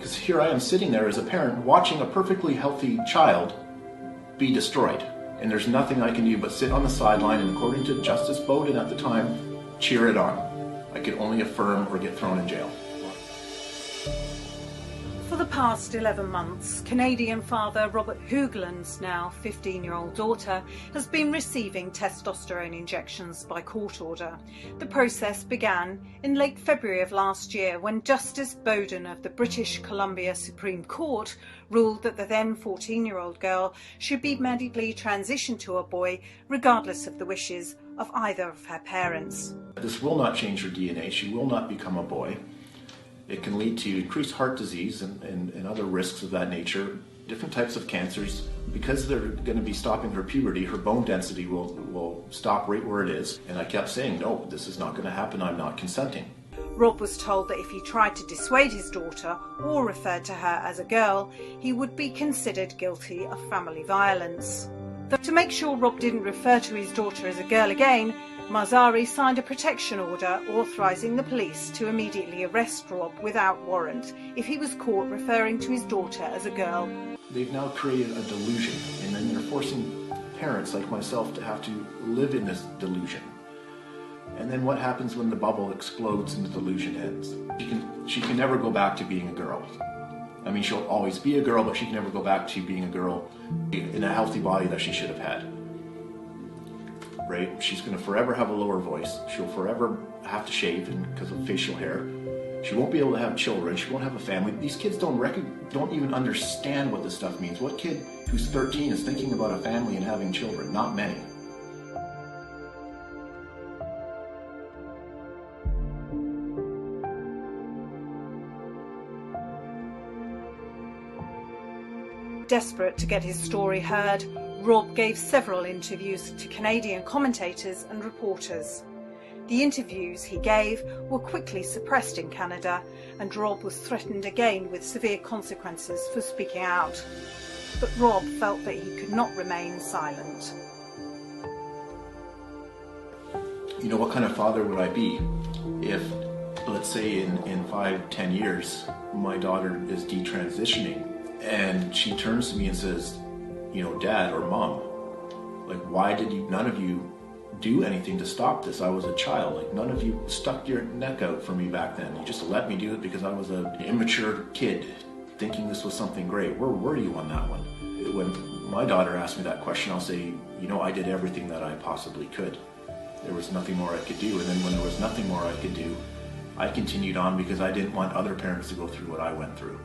Because here I am sitting there as a parent watching a perfectly healthy child be destroyed. And there's nothing I can do but sit on the sideline and, according to Justice Bowden at the time, cheer it on. I could only affirm or get thrown in jail. For the past 11 months, Canadian father Robert Hoogland's now 15-year-old daughter has been receiving testosterone injections by court order. The process began in late February of last year when Justice Bowden of the British Columbia Supreme Court ruled that the then 14-year-old girl should be medically transitioned to a boy regardless of the wishes of either of her parents. This will not change her DNA. She will not become a boy. It can lead to increased heart disease and other risks of that nature, different types of cancers. Because they're going to be stopping her puberty, her bone density will stop right where it is. And I kept saying, no, this is not going to happen. I'm not consenting. Rob was told that if he tried to dissuade his daughter or referred to her as a girl, he would be considered guilty of family violence. To make sure Rob didn't refer to his daughter as a girl again, Marzari signed a protection order authorising the police to immediately arrest Rob without warrant if he was caught referring to his daughter as a girl. They've now created a delusion, and then they're forcing parents like myself to have to live in this delusion. And then what happens when the bubble explodes and the delusion ends? She can never go back to being a girl. I mean, she'll always be a girl, but she can never go back to being a girl in a healthy body that she should have had. Right? She's going to forever have a lower voice. She'll forever have to shave because of facial hair. She won't be able to have children. She won't have a family. These kids don't even understand what this stuff means. What kid who's 13 is thinking about a family and having children? Not many. Desperate to get his story heard, Rob gave several interviews to Canadian commentators and reporters. The interviews he gave were quickly suppressed in Canada, and Rob was threatened again with severe consequences for speaking out. But Rob felt that he could not remain silent. You know, what kind of father would I be if, let's say in 5-10 years, my daughter is detransitioning and she turns to me and says, you know, Dad or Mom, like, why did none of you do anything to stop this? I was a child. Like, none of you stuck your neck out for me back then. You just let me do it because I was an immature kid thinking this was something great. Where were you on that one? When my daughter asked me that question, I'll say, you know, I did everything that I possibly could. There was nothing more I could do. And then when there was nothing more I could do, I continued on because I didn't want other parents to go through what I went through.